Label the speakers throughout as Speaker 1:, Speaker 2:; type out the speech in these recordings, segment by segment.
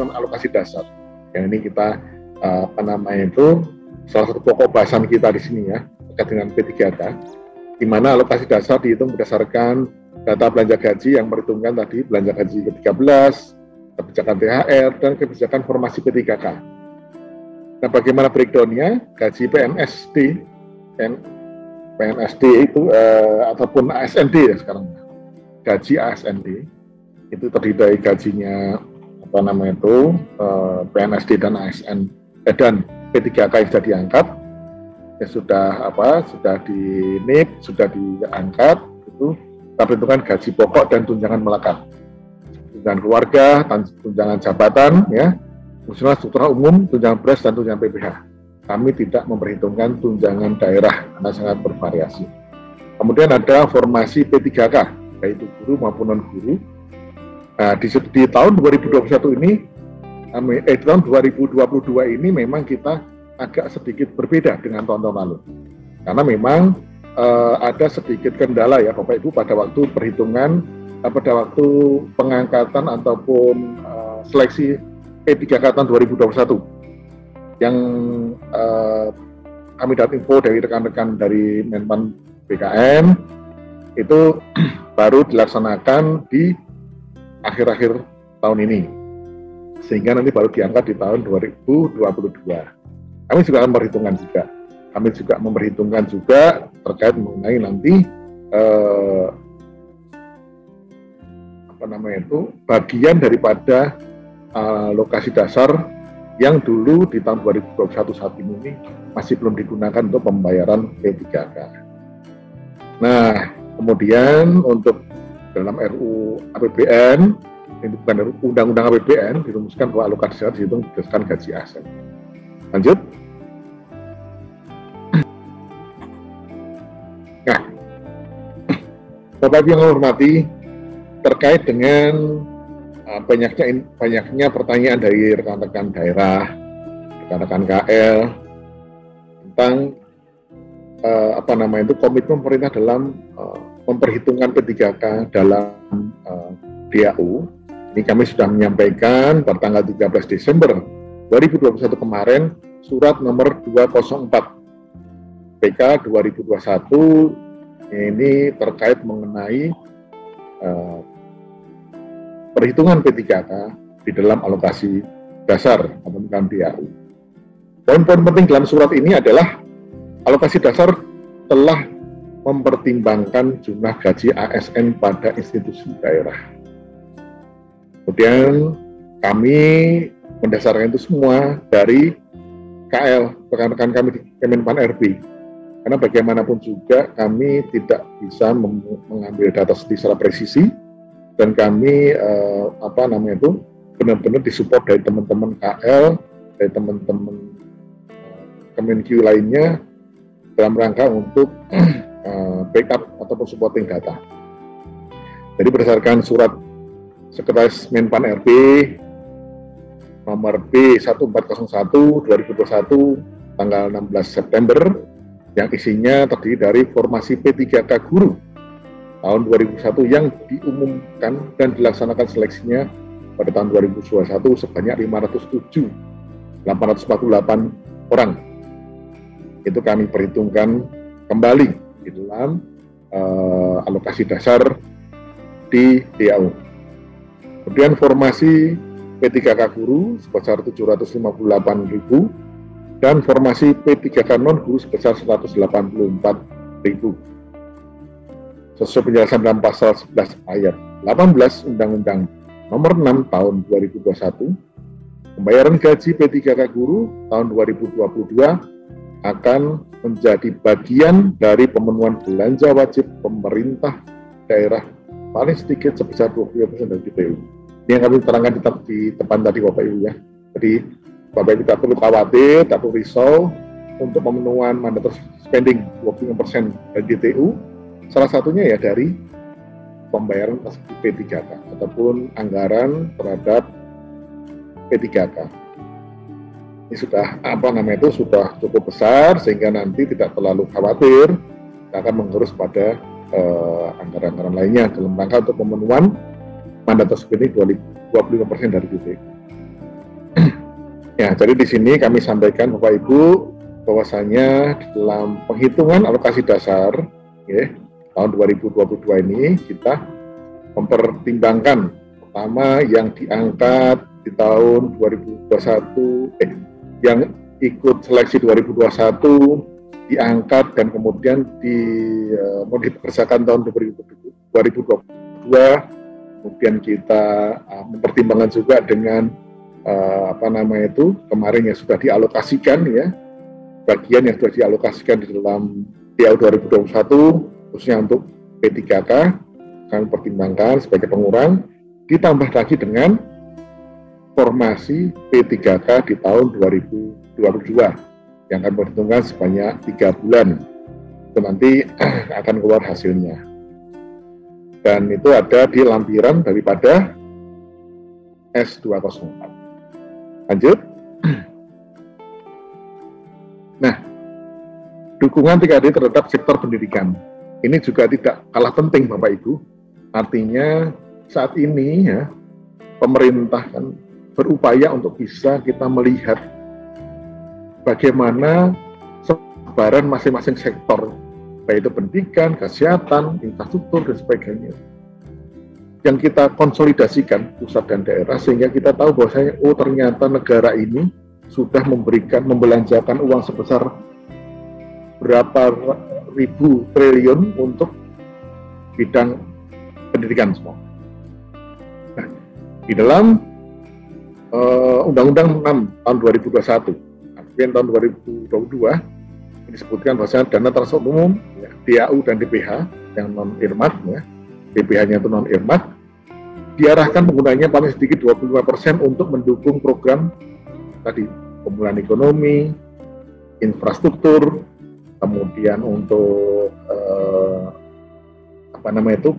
Speaker 1: non alokasi dasar. Yang ini kita salah satu pokok bahasan kita di sini ya, terkait dengan P3K, di mana alokasi dasar dihitung berdasarkan data belanja gaji yang merhitungkan tadi belanja gaji ke-13, kebijakan THR, dan kebijakan formasi P3K. Nah, bagaimana breakdown-nya? Gaji PNSD itu ataupun ASND ya sekarang. Gaji ASND itu terdiri dari gajinya PNSD dan ASN dan P3K yang sudah diangkat, ya sudah di NIP, sudah diangkat, itu kita perhitungkan gaji pokok dan tunjangan melekat, tunjangan keluarga, tunjangan jabatan, ya, fungsional struktural umum, tunjangan beras dan tunjangan PPh. Kami tidak memperhitungkan tunjangan daerah karena sangat bervariasi. Kemudian ada formasi P3K, yaitu guru maupun non guru. Nah, di tahun 2021 ini, di tahun 2022 ini memang kita agak sedikit berbeda dengan tahun-tahun lalu. Karena memang ada sedikit kendala ya Bapak Ibu pada waktu perhitungan, pada waktu pengangkatan ataupun seleksi P3K tahun 2021. Yang kami dapat info dari rekan-rekan dari Menpan BKN, itu baru dilaksanakan di akhir-akhir tahun ini, sehingga nanti baru diangkat di tahun 2022. Kami juga memperhitungkan juga terkait mengenai nanti bagian daripada alokasi dasar yang dulu di tahun 2021 saat ini masih belum digunakan untuk pembayaran P3K. Nah, kemudian untuk dalam RUU APBN, ini bukan Undang-Undang APBN, dirumuskan bahwa alokasi dasar dihitung berdasarkan gaji ASN. Lanjut. Nah, Bapak Ibu yang hormati, terkait dengan banyaknya pertanyaan dari rekan-rekan daerah, rekan-rekan KL tentang komitmen pemerintah dalam memperhitungkan P3K dalam DAU. Ini kami sudah menyampaikan pada tanggal 13 Desember 2021 kemarin surat nomor 204 PK 2021 ini terkait mengenai perhitungan P3K di dalam alokasi dasar atau dalam DAU. Poin-poin penting dalam surat ini adalah alokasi dasar telah mempertimbangkan jumlah gaji ASN pada institusi daerah. Kemudian kami mendasarkan itu semua dari KL, rekan-rekan kami di Kemenpan RB. Karena bagaimanapun juga kami tidak bisa mengambil data secara presisi, dan kami benar-benar disupport dari teman-teman KL, dari teman-teman Kemenq lainnya dalam rangka untuk backup ataupun supporting data. Jadi berdasarkan surat Sekretaris Menpan RB nomor B1401 2021 tanggal 16 September yang isinya terdiri dari formasi P3K guru tahun 2001 yang diumumkan dan dilaksanakan seleksinya pada tahun 2021 sebanyak 848 orang. Itu kami perhitungkan kembali di dalam alokasi dasar di DAU. Kemudian formasi P3K guru sebesar 758.000 dan formasi P3K non guru sebesar 184.000. Sesuai penjelasan dalam pasal 11 ayat 18 Undang-Undang Nomor 6 Tahun 2021, pembayaran gaji P3K guru tahun 2022 akan menjadi bagian dari pemenuhan belanja wajib pemerintah daerah paling sedikit sebesar 20% dari DPU. Ini yang kami terangkan di depan tadi Bapak Ibu ya. Jadi Bapak Ibu tidak perlu khawatir, tidak perlu risau untuk pemenuhan mandatory spending 25% dari DPU. Salah satunya ya dari pembayaran P3K ataupun anggaran terhadap P3K. Ini sudah sudah cukup besar sehingga nanti tidak terlalu khawatir, kita akan mengurus pada anggaran-anggaran lainnya dalam rangka untuk pemenuhan mandat spending 25% dari DPU. Ya, jadi di sini kami sampaikan Bapak Ibu bahwasanya dalam penghitungan alokasi dasar ya, tahun 2022 ini kita mempertimbangkan pertama yang diangkat di tahun 2021 yang ikut seleksi 2021 diangkat dan kemudian mau dipekerjakan tahun 2022, kemudian kita mempertimbangkan juga dengan kemarin yang sudah dialokasikan ya, bagian yang sudah dialokasikan di dalam PAU 2021 khususnya untuk P3K kami pertimbangkan sebagai pengurang, ditambah lagi dengan formasi P3K di tahun 2022 yang akan berhitungan sebanyak 3 bulan. Itu nanti akan keluar hasilnya. Dan itu ada di lampiran daripada S204. Lanjut. Nah, dukungan 3D terhadap sektor pendidikan. Ini juga tidak kalah penting Bapak Ibu. Artinya saat ini ya, pemerintah kan berupaya untuk bisa kita melihat bagaimana sebaran masing-masing sektor, baik itu pendidikan, kesehatan, infrastruktur, dan sebagainya, yang kita konsolidasikan pusat dan daerah sehingga kita tahu bahwasanya ternyata negara ini sudah membelanjakan uang sebesar berapa ribu triliun untuk bidang pendidikan semua. Nah, di dalam Undang-Undang 6 tahun 2021, kemudian tahun 2022 disebutkan bahwasanya dana transport umum, ya, DAU dan DPH yang non irmat, ya, DPH-nya itu non irmat, diarahkan penggunanya paling sedikit 25% untuk mendukung program tadi pemulihan ekonomi, infrastruktur, kemudian untuk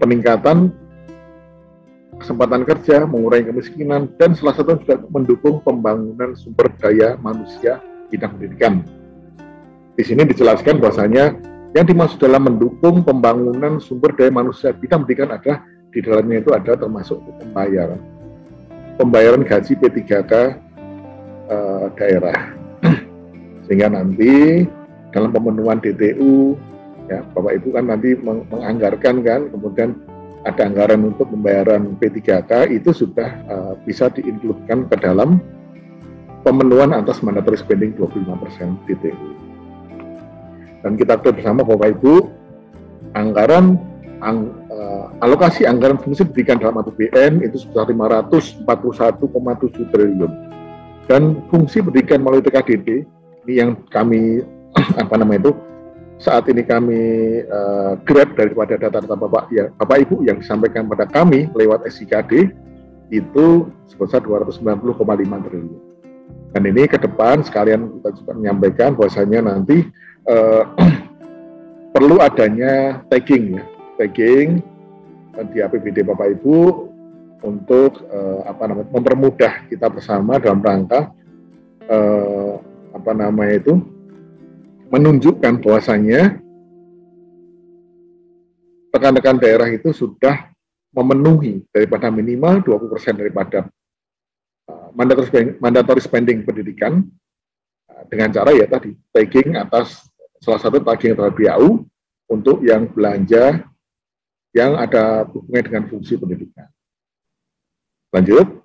Speaker 1: peningkatan kesempatan kerja, mengurangi kemiskinan, dan salah satu juga mendukung pembangunan sumber daya manusia bidang pendidikan. Di sini dijelaskan bahwasanya yang dimaksud dalam mendukung pembangunan sumber daya manusia bidang pendidikan adalah di dalamnya itu ada termasuk pembayaran gaji P3K daerah, sehingga nanti dalam pemenuhan DTU ya Bapak Ibu kan nanti menganggarkan kan, kemudian ada anggaran untuk pembayaran P3K itu sudah bisa diinkludkan ke dalam pemenuhan atas mandatory spending 25% DTU. Dan kita ketahui bersama Bapak Ibu, alokasi anggaran fungsi pendidikan dalam APBN itu sebesar 541,7 triliun. Dan fungsi pendidikan melalui TKDD ini yang kami saat ini kami grab daripada data-data Bapak Ibu yang disampaikan pada kami lewat SIKD itu sebesar 290,5 triliun. Dan ini ke depan sekalian kita juga menyampaikan bahwasanya nanti perlu adanya tagging di APBD Bapak Ibu untuk mempermudah kita bersama dalam rangka menunjukkan bahwasanya rekan-rekan daerah itu sudah memenuhi daripada minimal 20% daripada mandatory spending pendidikan dengan cara ya tadi tagging atas salah satu tagging terhadap BAU untuk yang belanja yang ada hubungannya dengan fungsi pendidikan. Lanjut.